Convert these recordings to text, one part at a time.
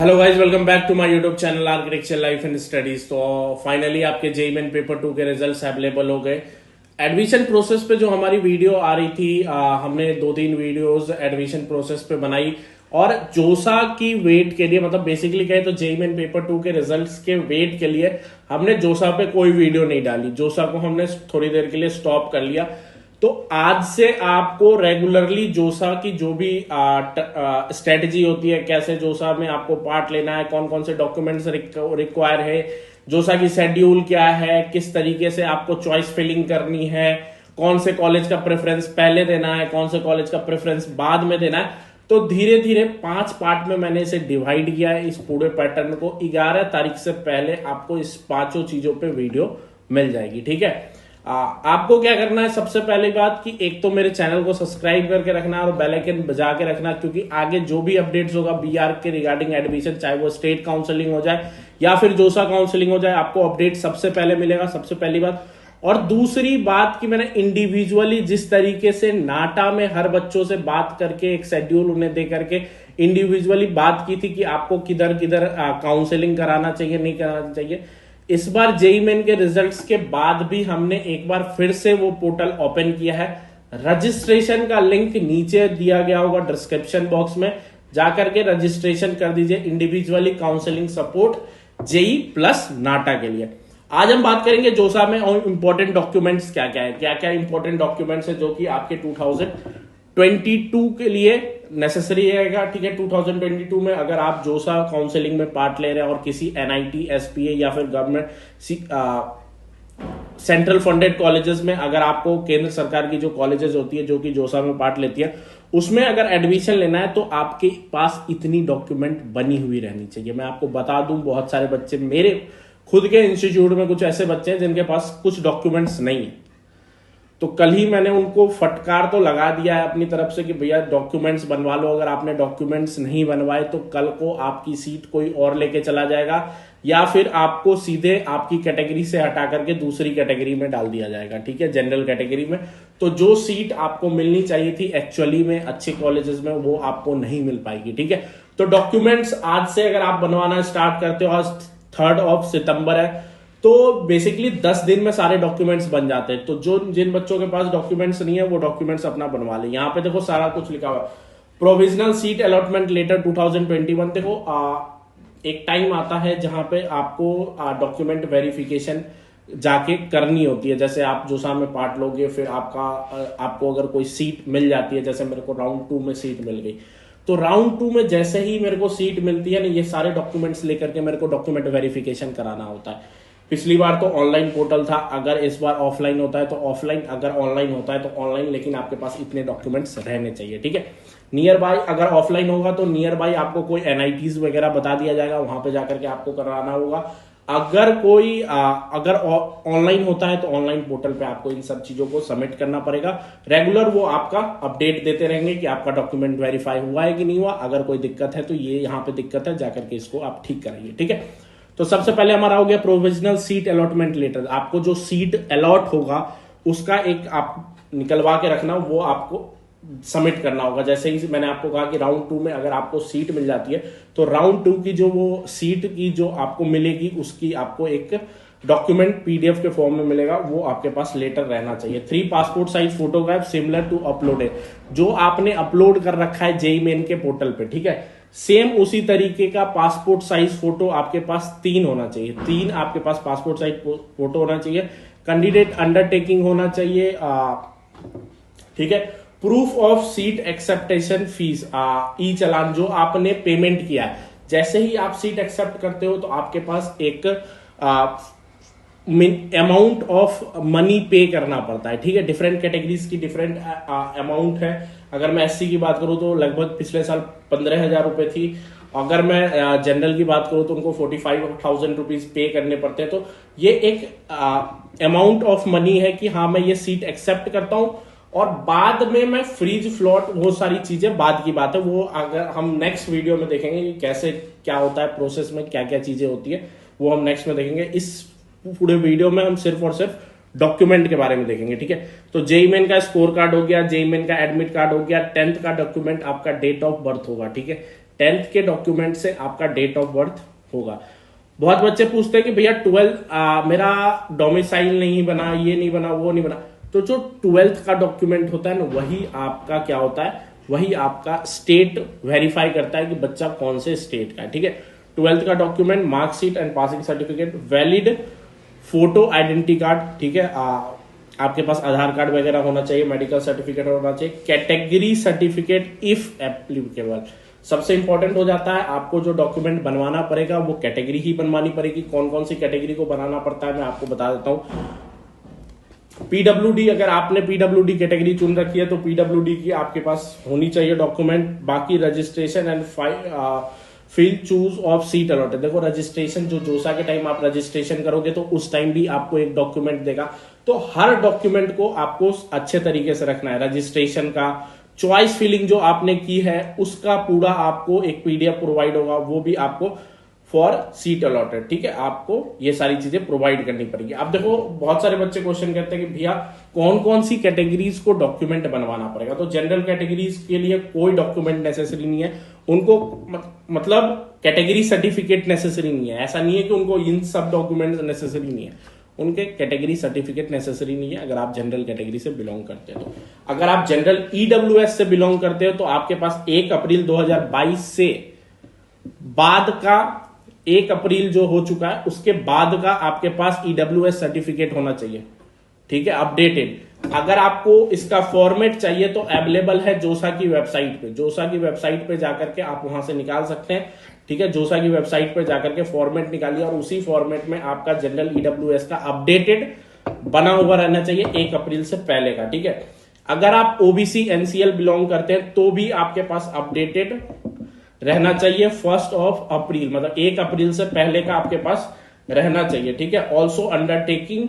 Hello guys, welcome back to my YouTube channel architecture life and studies. तो finally आपके JEE main paper 2 के results available हो गए। Admission process पे जो हमारी वीडियो आ रही थी, हमने 2-3 वीडियोस एडमिशन प्रोसेस पे बनाई और जोसा की वेट के लिए, मतलब बेसिकली कहे तो जेईई मेन पेपर 2 के रिजल्ट्स के वेट के लिए हमने जोसा पे कोई वीडियो नहीं डाली। जोसा को हमने थोड़ी देर के लिए स्टॉप कर लिया। तो आज से आपको रेगुलरली जोसा की जो भी स्ट्रेटजी होती है, कैसे जोसा में आपको पार्ट लेना है, कौन कौन से डॉक्यूमेंट्स रिक्वायर है, जोसा की शेड्यूल क्या है, किस तरीके से आपको चॉइस फिलिंग करनी है, कौन से कॉलेज का प्रेफरेंस पहले देना है, कौन से कॉलेज का प्रेफरेंस बाद में देना है। तो धीरे धीरे 5 पार्ट में मैंने इसे डिवाइड किया है। इस पूरे पैटर्न को 11 तारीख से पहले आपको इस 5 चीजों पे वीडियो मिल जाएगी। ठीक है, आपको क्या करना है, सबसे पहली बात कि एक तो मेरे चैनल को सब्सक्राइब करके रखना और बेल आइकन बजा के रखना, क्योंकि आगे जो भी अपडेट्स होगा बीआर के रिगार्डिंग एडमिशन, चाहे वो स्टेट काउंसलिंग हो जाए या फिर जोसा काउंसलिंग हो जाए, आपको अपडेट सबसे पहले मिलेगा। सबसे पहली बात। और दूसरी बात कि मैंने इंडिविजुअली जिस तरीके से नाटा में हर बच्चों से बात करके एक शेड्यूल उन्हें दे करके इंडिविजुअली बात की थी कि आपको किधर किधर काउंसलिंग कराना चाहिए, नहीं कराना चाहिए, इस बार जेईई मेन के रिजल्ट्स के बाद भी हमने एक बार फिर से वो पोर्टल ओपन किया है। रजिस्ट्रेशन का लिंक नीचे दिया गया होगा डिस्क्रिप्शन बॉक्स में, जाकर के रजिस्ट्रेशन कर दीजिए individually counselling support JEE plus NATA के लिए। आज हम बात करेंगे जोसा में और इंपॉर्टेंट डॉक्यूमेंट्स क्या क्या है, क्या क्या इंपॉर्टेंट डॉक्यूमेंट्स है जो कि आपके 2022 के लिए नेसेसरी रहेगा। ठीक है, 2022 में अगर आप जोसा काउंसलिंग में पार्ट ले रहे हैं और किसी एनआईटी, एसपीए या फिर गवर्नमेंट सेंट्रल फंडेड कॉलेजेस में, अगर आपको केंद्र सरकार की जो कॉलेजेस होती है जो कि जोसा में पार्ट लेती है, उसमें अगर एडमिशन लेना है तो आपके पास इतनी डॉक्यूमेंट बनी हुई रहनी चाहिए। मैं आपको बता दूं, बहुत सारे बच्चे, मेरे खुद के इंस्टीट्यूट में कुछ ऐसे बच्चे हैं जिनके पास कुछ डॉक्यूमेंट्स नहीं है। तो कल ही मैंने उनको फटकार तो लगा दिया है अपनी तरफ से कि भैया डॉक्यूमेंट्स बनवा लो। अगर आपने डॉक्यूमेंट्स नहीं बनवाए तो कल को आपकी सीट कोई और लेके चला जाएगा या फिर आपको सीधे आपकी कैटेगरी से हटा करके दूसरी कैटेगरी में डाल दिया जाएगा। ठीक है, जनरल कैटेगरी में। तो जो सीट आपको मिलनी चाहिए थी एक्चुअली में अच्छे कॉलेजेस में, वो आपको नहीं मिल पाएगी। ठीक है, तो डॉक्यूमेंट्स आज से अगर आप बनवाना स्टार्ट करते हो, आज 3 सितंबर है, तो बेसिकली 10 दिन में सारे डॉक्यूमेंट्स बन जाते हैं। तो जिन बच्चों के पास डॉक्यूमेंट्स नहीं है वो डॉक्यूमेंट्स अपना बनवा ले। यहाँ पे देखो सारा कुछ लिखा हुआ है। Provisional seat allotment letter 2021। देखो एक टाइम आता है जहां पे आपको डॉक्यूमेंट वेरिफिकेशन जाके करनी होती है। जैसे आप जोसा में पार्ट लोगे, फिर आपको अगर कोई सीट मिल जाती है, जैसे मेरे को राउंड 2 में सीट मिल गई, तो राउंड 2 में जैसे ही मेरे को सीट मिलती है ना, ये सारे डॉक्यूमेंट्स लेकर के मेरे को डॉक्यूमेंट वेरिफिकेशन कराना होता है। पिछली बार तो ऑनलाइन पोर्टल था, अगर इस बार ऑफलाइन होता है तो ऑफलाइन, अगर ऑनलाइन होता है तो ऑनलाइन, लेकिन आपके पास इतने डॉक्यूमेंट्स रहने चाहिए। ठीक है, नियर बाय अगर ऑफलाइन होगा तो नियर बाय आपको कोई एनआईटीज वगैरह बता दिया जाएगा, वहां पे जाकर के आपको कराना होगा। अगर अगर ऑनलाइन होता है तो ऑनलाइन पोर्टल पे आपको इन सब चीजों को सबमिट करना पड़ेगा। रेगुलर वो आपका अपडेट देते रहेंगे कि आपका डॉक्यूमेंट वेरीफाई हुआ है कि नहीं हुआ। अगर कोई दिक्कत है तो ये यहाँ पे दिक्कत है, जाकर के इसको आप ठीक कराइए। ठीक है, तो सबसे पहले हमारा हो गया प्रोविजनल सीट अलॉटमेंट लेटर। आपको जो सीट अलॉट होगा उसका एक आप निकलवा के रखना, वो आपको सबमिट करना होगा। जैसे ही मैंने आपको कहा कि राउंड 2 में अगर आपको सीट मिल जाती है तो राउंड 2 की जो वो सीट की जो आपको मिलेगी उसकी आपको एक डॉक्यूमेंट पीडीएफ के फॉर्म में मिलेगा, वो आपके पास लेटर रहना चाहिए। 3 passport size photograph similar to uploaded, जो आपने अपलोड कर रखा है जेईई मेन के पोर्टल पे। ठीक है, सेम उसी तरीके का पासपोर्ट साइज फोटो आपके पास 3 होना चाहिए। 3 आपके पास पासपोर्ट साइज फोटो होना चाहिए। कैंडिडेट अंडरटेकिंग होना चाहिए। ठीक है, proof of seat acceptation fee, e challan जो आपने पेमेंट किया है। जैसे ही आप सीट एक्सेप्ट करते हो तो आपके पास एक अमाउंट ऑफ मनी पे करना पड़ता है। ठीक है, डिफरेंट कैटेगरीज की डिफरेंट अमाउंट है। अगर मैं एससी की बात करूं तो लगभग पिछले साल 15,000 रुपए थी। अगर मैं जनरल की बात करूं तो उनको 45,000 रुपीज पे करने पड़ते हैं। तो ये एक अमाउंट ऑफ मनी है कि हाँ मैं ये सीट एक्सेप्ट करता हूं, और बाद में मैं फ्रीज फ्लॉट, वो सारी चीजें बाद की बात है। वो अगर हम नेक्स्ट वीडियो में देखेंगे कि कैसे क्या होता है प्रोसेस में, क्या क्या चीजें होती है, वो हम नेक्स्ट में देखेंगे। इस पूरे वीडियो में हम सिर्फ और सिर्फ डॉक्यूमेंट के बारे में देखेंगे। ठीक है, तो जेईई मेन का स्कोर कार्ड हो गया, जेईई मेन का एडमिट कार्ड हो गया, 10th का डॉक्यूमेंट आपका डेट ऑफ बर्थ होगा। ठीक है, 10th के डॉक्यूमेंट से आपका डेट ऑफ बर्थ होगा। बहुत बच्चे पूछते हैं कि भैया 12 मेरा डोमिसाइल नहीं बना, ये नहीं बना, वो नहीं बना। तो जो 12th का डॉक्यूमेंट होता है ना, वही आपका क्या होता है, वही आपका स्टेट वेरीफाई करता है कि बच्चा कौन से स्टेट का है। ठीक है, 12th का document, marksheet and passing certificate, valid photo identity card, ठीक है, आपके पास आधार कार्ड वगैरह होना चाहिए, मेडिकल सर्टिफिकेट होना चाहिए, कैटेगरी सर्टिफिकेट इफ एप्लीकेबल। सबसे इंपॉर्टेंट हो जाता है, आपको जो डॉक्यूमेंट बनवाना पड़ेगा वो कैटेगरी ही बनवानी पड़ेगी। कौन कौन सी कैटेगरी को बनाना पड़ता है मैं आपको बता देता हूं। पीडब्ल्यूडी, अगर आपने पीडब्ल्यूडी कैटेगरी चुन रखी है तो पीडब्ल्यूडी की आपके पास होनी चाहिए डॉक्यूमेंट। बाकी registration and fill choose of seat allotted. देखो रजिस्ट्रेशन, जो जोसा के टाइम आप रजिस्ट्रेशन करोगे तो उस टाइम भी आपको एक डॉक्यूमेंट देगा, तो हर डॉक्यूमेंट को आपको अच्छे तरीके से रखना है। रजिस्ट्रेशन का, चॉइस फिलिंग जो आपने की है उसका पूरा आपको एक पीडीएफ प्रोवाइड होगा, वो भी आपको फॉर सीट अलॉटेड। ठीक है, आपको ये सारी चीजें प्रोवाइड करनी पड़ेगी। अब देखो बहुत सारे बच्चे क्वेश्चन करते हैं कि भैया कौन कौन सी कैटेगरीज को डॉक्यूमेंट बनवाना पड़ेगा। तो जनरल कैटेगरीज के लिए कोई डॉक्यूमेंट नेसेसरी नहीं है उनको, मतलब कैटेगरी सर्टिफिकेट नेसेसरी नहीं है। ऐसा नहीं है कि उनको इन सब डॉक्यूमेंट नेसेसरी नहीं है, उनके कैटेगरी सर्टिफिकेट नेसेसरी नहीं है अगर आप जनरल कैटेगरी से बिलोंग करते हो। तो अगर आप जनरल ईडब्ल्यूएस से बिलोंग करते हो तो आपके पास 1 अप्रैल 2022 से बाद का, 1 अप्रैल जो हो चुका है उसके बाद का आपके पास ईडब्ल्यूएस सर्टिफिकेट होना चाहिए। ठीक है, अपडेटेड। अगर आपको इसका फॉर्मेट चाहिए तो अवेलेबल है जोसा की वेबसाइट पे। जोसा की वेबसाइट पे जाकर के आप वहां से निकाल सकते हैं। ठीक है, जोसा की वेबसाइट पे जाकर के फॉर्मेट निकालिए और उसी फॉर्मेट में आपका जनरल ईडब्ल्यूएस का अपडेटेड बना हुआ रहना चाहिए 1 अप्रैल से पहले का। ठीक है, अगर आप ओबीसी एनसीएल बिलोंग करते हैं तो भी आपके पास अपडेटेड रहना चाहिए 1 अप्रैल, मतलब 1 अप्रैल से पहले का आपके पास रहना चाहिए। ठीक है, also undertaking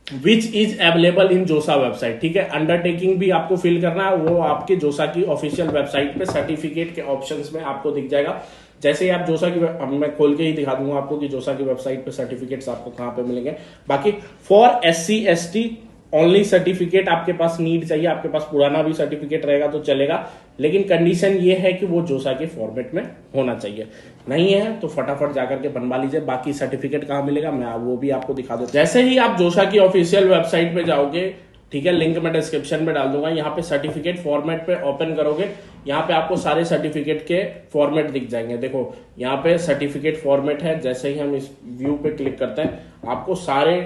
which is available in जोसा वेबसाइट। ठीक है, अंडरटेकिंग भी आपको फिल करना है, वो आपके जोसा की ऑफिशियल वेबसाइट पे सर्टिफिकेट के ऑप्शंस में आपको दिख जाएगा। जैसे ही आप जोसा की, मैं खोल के ही दिखा दूंगा आपको कि जोसा की वेबसाइट पे सर्टिफिकेट्स आपको कहां पे मिलेंगे। बाकी for SC ST only certificate आपके पास नीड चाहिए। आपके पास पुराना भी सर्टिफिकेट रहेगा तो चलेगा, लेकिन कंडीशन ये है कि वो जोसा के फॉर्मेट में होना चाहिए। नहीं है तो फटाफट जाकर के बनवा लीजिए। बाकी सर्टिफिकेट कहां मिलेगा मैं वो भी आपको दिखा दूं। जैसे ही आप जोसा की ऑफिशियल वेबसाइट पे जाओगे, ठीक है, लिंक मैं डिस्क्रिप्शन में डाल दूंगा, यहाँ पे सर्टिफिकेट फॉर्मेट पे ओपन करोगे, यहाँ पे आपको सारे सर्टिफिकेट के फॉर्मेट दिख जाएंगे। देखो यहाँ पे सर्टिफिकेट फॉर्मेट है। जैसे ही हम इस व्यू पे क्लिक करते हैं आपको सारे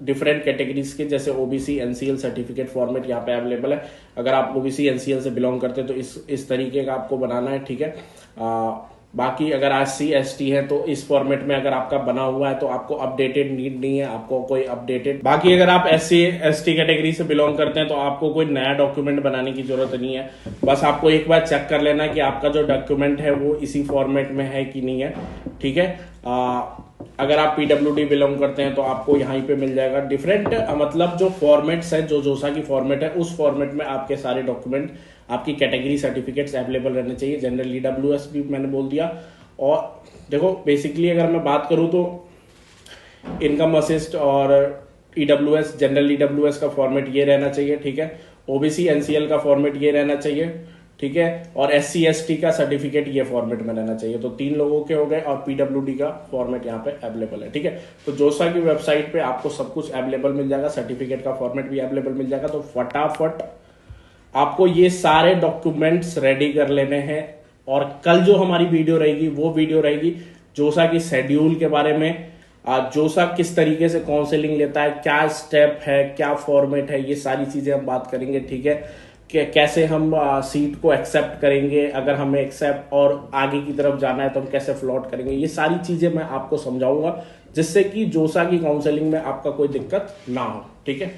डिफरेंट कैटेगरीज के, जैसे ओबीसी एनसीएल सर्टिफिकेट फॉर्मेट यहाँ पे अवेलेबल है। अगर आप ओबीसी एनसीएल से बिलोंग करते हैं तो इस तरीके का आपको बनाना है। ठीक है, बाकी अगर SC ST है तो इस फॉर्मेट में अगर आपका बना हुआ है तो आपको अपडेटेड नीड नहीं है, आपको कोई अपडेटेड। बाकी अगर आप SC ST कैटेगरी से बिलोंग करते हैं तो आपको कोई नया डॉक्यूमेंट बनाने की जरूरत नहीं है। बस आपको एक बार चेक कर लेना कि आपका जो डॉक्यूमेंट है वो इसी फॉर्मेट में है कि नहीं है। ठीक है, अगर आप पीडब्ल्यूडी बिलोंग करते हैं तो आपको यहीं पे मिल जाएगा डिफरेंट, मतलब जो फॉर्मेट्स है, जो जोसा की फॉर्मेट है उस फॉर्मेट में आपके सारे डॉक्यूमेंट, आपकी कैटेगरी सर्टिफिकेट्स अवेलेबल रहने चाहिए। जनरल ईडब्ल्यूएस भी मैंने बोल दिया। और देखो बेसिकली अगर मैं बात करूं तो इनकम असिस्ट और ईडब्ल्यूएस, जनरल ईडब्ल्यूएस का फॉर्मेट ये रहना चाहिए। ठीक है, ओबीसी एनसीएल का फॉर्मेट ये रहना चाहिए। ठीक है, और SC ST का सर्टिफिकेट ये फॉर्मेट में रहना चाहिए। तो 3 लोगों के हो गए और पीडब्ल्यूडी का फॉर्मेट यहाँ पे अवेलेबल है। ठीक है, तो जोसा की वेबसाइट पे आपको सब कुछ अवेलेबल मिल जाएगा, सर्टिफिकेट का फॉर्मेट भी अवेलेबल मिल जाएगा। तो फटाफट आपको ये सारे डॉक्यूमेंट्स रेडी कर लेने हैं। और कल जो हमारी वीडियो रहेगी वो वीडियो रहेगी जोसा की शेड्यूल के बारे में। जोसा किस तरीके से काउंसलिंग लेता है, क्या स्टेप है, क्या फॉर्मेट है, ये सारी चीजें हम बात करेंगे। ठीक है, कि कैसे हम सीट को एक्सेप्ट करेंगे, अगर हमें एक्सेप्ट और आगे की तरफ जाना है तो हम कैसे फ्लॉट करेंगे, ये सारी चीजें मैं आपको समझाऊंगा जिससे कि जोसा की काउंसलिंग में आपका कोई दिक्कत ना हो। ठीक है।